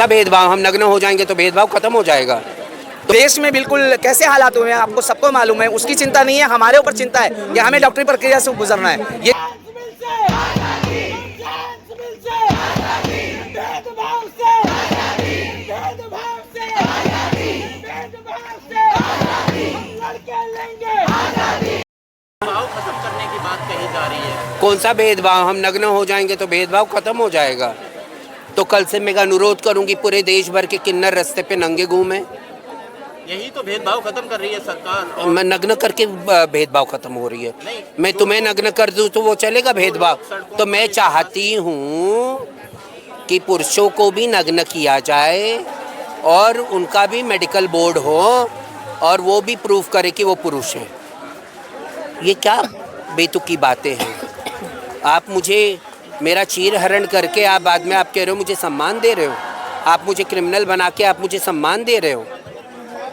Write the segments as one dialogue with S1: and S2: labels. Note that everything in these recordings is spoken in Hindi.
S1: सा भेदभाव? हम नग्न हो जाएंगे तो भेदभाव खत्म हो जाएगा।
S2: तो देश में बिल्कुल कैसे हालात हुए हैं आपको सबको मालूम है। उसकी चिंता नहीं है, हमारे ऊपर चिंता है कि हमें डॉक्टरी प्रक्रिया से गुजरना है। ये
S3: भाव खत्म करने की बात कही जा रही है।
S1: कौन सा भेदभाव? हम नग्न हो जाएंगे तो भेदभाव खत्म हो जाएगा। तो कल से मैं अनुरोध करूंगी पूरे देश भर के किन्नर रास्ते पे नंगे घूमे।
S3: यही तो भेदभाव खत्म कर रही है सरकार।
S1: मैं नग्न करके भेदभाव खत्म हो रही है।
S3: नहीं,
S1: मैं तुम्हें नग्न कर दूं तो वो चलेगा भेदभाव? तो मैं चाहती हूँ कि पुरुषों को भी नग्न किया जाए और उनका भी मेडिकल बोर्ड हो और वो भी प्रूफ करे कि वो पुरुष है। ये क्या बेतुकी बातें हैं? आप मुझे मेरा चीर हरण करके आप बाद में आप कह रहे हो मुझे सम्मान दे रहे हो। आप मुझे क्रिमिनल बना के आप मुझे सम्मान दे रहे हो।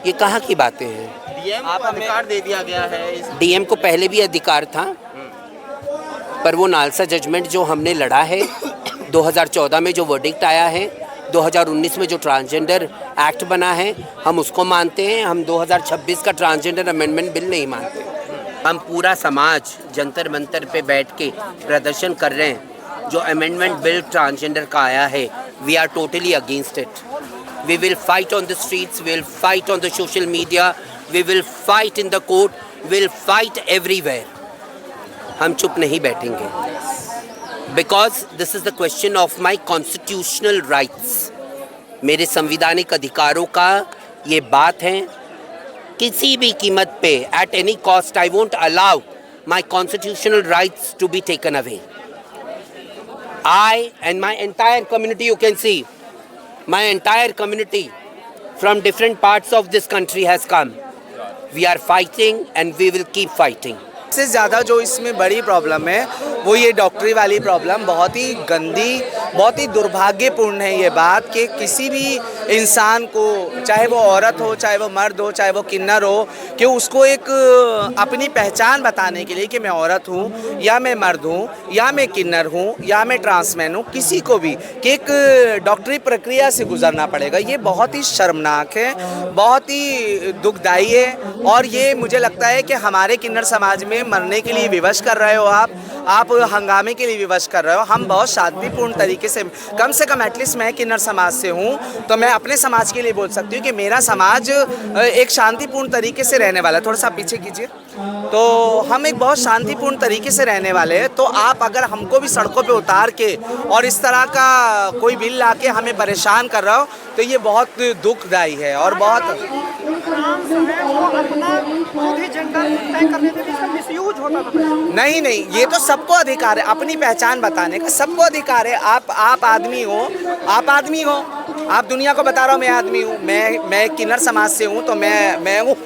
S1: ये कहाँ की बातें हैं?
S3: डीएम को अधिकार दे दिया गया है।
S1: डीएम को पहले भी अधिकार था, पर वो नालसा जजमेंट जो हमने लड़ा है 2014 में जो वर्डिक्ट आया है, 2019 में जो ट्रांसजेंडर एक्ट बना है, हम उसको मानते हैं। हम 2026 का ट्रांसजेंडर अमेंडमेंट बिल नहीं मानते। हम पूरा समाज जंतर मंतर पे बैठ के प्रदर्शन कर रहे हैं। जो अमेंडमेंट बिल ट्रांसजेंडर का आया है, we are totally against it. We will fight on the streets, we will fight on the social media, we will fight in the court, we will fight everywhere. हम चुप नहीं बैठेंगे, because this is the question of my constitutional rights. मेरे संविधानिक अधिकारों का ये बात है। किसी भी कीमत पे, at any cost, I won't allow my constitutional rights to be taken away. I and my entire community, you can see, my entire community from different parts of this country has come. We are fighting and we will keep fighting.
S2: सबसे ज़्यादा जो इसमें बड़ी प्रॉब्लम है वो ये डॉक्टरी वाली प्रॉब्लम। बहुत ही गंदी, बहुत ही दुर्भाग्यपूर्ण है ये बात कि किसी भी इंसान को, चाहे वो औरत हो, चाहे वो मर्द हो, चाहे वो किन्नर हो, कि उसको एक अपनी पहचान बताने के लिए कि मैं औरत हूँ या मैं मर्द हूँ या मैं किन्नर हूँ या मैं ट्रांसमैन हूँ, किसी को भी कि एक डॉक्टरी प्रक्रिया से गुजरना पड़ेगा। ये बहुत ही शर्मनाक है, बहुत ही दुखदाई है। और ये मुझे लगता है कि हमारे किन्नर समाज में मरने के लिए विवश कर रहे हो आप हंगामे के लिए विवश कर रहे हो। हम बहुत शांतिपूर्ण तरीके से, कम से कम एटलीस्ट मैं किन्नर समाज से हूँ तो मैं अपने समाज के लिए बोल सकती हूँ कि मेरा समाज एक शांतिपूर्ण तरीके से रहने वाला है। थोड़ा सा पीछे कीजिए। तो हम एक बहुत शांतिपूर्ण तरीके से रहने वाले हैं। तो आप अगर हमको भी सड़कों पे उतार के और इस तरह का कोई बिल ला के हमें परेशान कर रहा हो तो ये बहुत दुखदाई है और बहुत नहीं, ये तो सबको अधिकार है अपनी पहचान बताने का, सबको अधिकार है। आप आदमी हो, आप दुनिया को बता रहा हो मैं आदमी हूँ, मैं किन्नर समाज से हूँ तो मैं हूँ।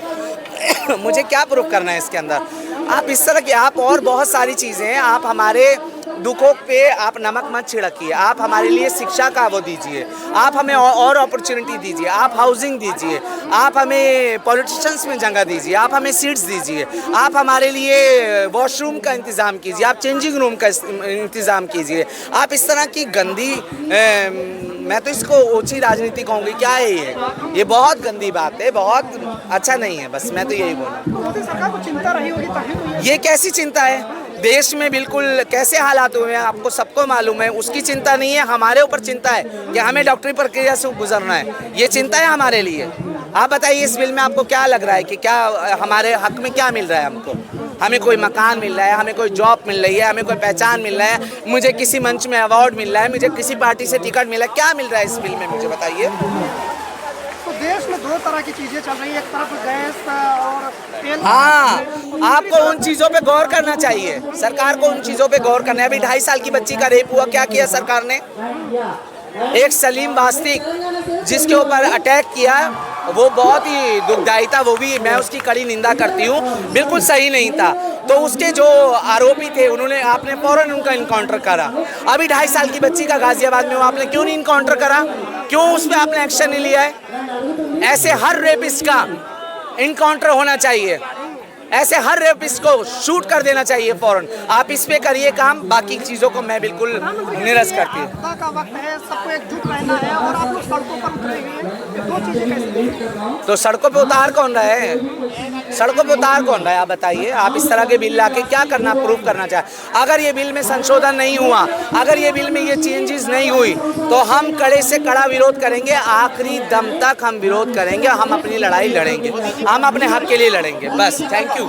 S2: मुझे क्या प्रूफ करना है इसके अंदर? आप इस तरह की, आप और बहुत सारी चीज़ें हैं। आप हमारे दुखों पे आप नमक मत छिड़किए। आप हमारे लिए शिक्षा का वो दीजिए, आप हमें और अपॉर्चुनिटी दीजिए, आप हाउसिंग दीजिए, आप हमें पॉलिटिशियंस में जगह दीजिए, आप हमें सीट्स दीजिए, आप हमारे लिए वॉशरूम का इंतज़ाम कीजिए, आप चेंजिंग रूम का इंतज़ाम कीजिए। आप इस तरह की गंदी, मैं तो इसको ओछी राजनीति कहूँगी। क्या है ये बहुत गंदी बात है, बहुत अच्छा नहीं है। बस मैं तो यही बोलूँ।
S4: सरकार को चिंता रही होगी तभी तो
S2: ये कैसी चिंता है? देश में बिल्कुल कैसे हालात हुए हैं आपको सबको मालूम है। उसकी चिंता नहीं है, हमारे ऊपर चिंता है कि हमें डॉक्टरी प्रक्रिया से गुजरना है। ये चिंता है हमारे लिए। आप बताइए इस बिल में आपको क्या लग रहा है कि क्या हमारे हक में क्या मिल रहा है हमको? हमें कोई मकान मिल रहा है, हमें कोई जॉब मिल रही है, हमें कोई पहचान मिल रहा है, मुझे किसी मंच में अवार्ड मिल रहा है, मुझे किसी पार्टी से टिकट मिला है, क्या मिल रहा है इस बिल में मुझे बताइए।
S4: तो देश में दो तरह की चीजें चल रही है, एक तरफ गैस और तेल।
S2: हाँ, आपको उन चीज़ों पे गौर करना चाहिए। सरकार को उन चीज़ों पे गौर करना है। अभी 2.5 साल की बच्ची का रेप हुआ, क्या किया सरकार ने? एक सलीम बास्तिक जिसके ऊपर अटैक किया, वो बहुत ही दुखदाई था। वो भी मैं उसकी कड़ी निंदा करती हूँ, बिल्कुल सही नहीं था। तो उसके जो आरोपी थे आपने फौरन उनका इनकाउंटर करा। अभी 2.5 साल की बच्ची का गाजियाबाद में वो आपने क्यों नहीं इनकाउंटर करा? क्यों उस पर आपने एक्शन नहीं लिया है? ऐसे हर रेपिस्ट का इनकाउंटर होना चाहिए। ऐसे हर रेपिस्ट को शूट कर देना चाहिए फौरन। आप इस पे करिए काम, बाकी चीज़ों को मैं बिल्कुल निरस्त करती हूँ।
S4: आपदा का वक्त है, सबको एकजुट रहना है और आप लोग सड़कों पर उतरे हुए हैं, ये दो चीजें कैसे देखें?
S2: तो सड़कों पे उतार कौन रहा है? सड़कों पे उतार कौन रहा है? आप बताइए। आप इस तरह के बिल लाके क्या करना, प्रूव करना चाहे? अगर ये बिल में संशोधन नहीं हुआ, अगर ये बिल में ये चेंजेस नहीं हुई, तो हम कड़े से कड़ा विरोध करेंगे। आखिरी दम तक हम विरोध करेंगे। हम अपनी लड़ाई लड़ेंगे, हम अपने हक के लिए लड़ेंगे। बस, थैंक यू।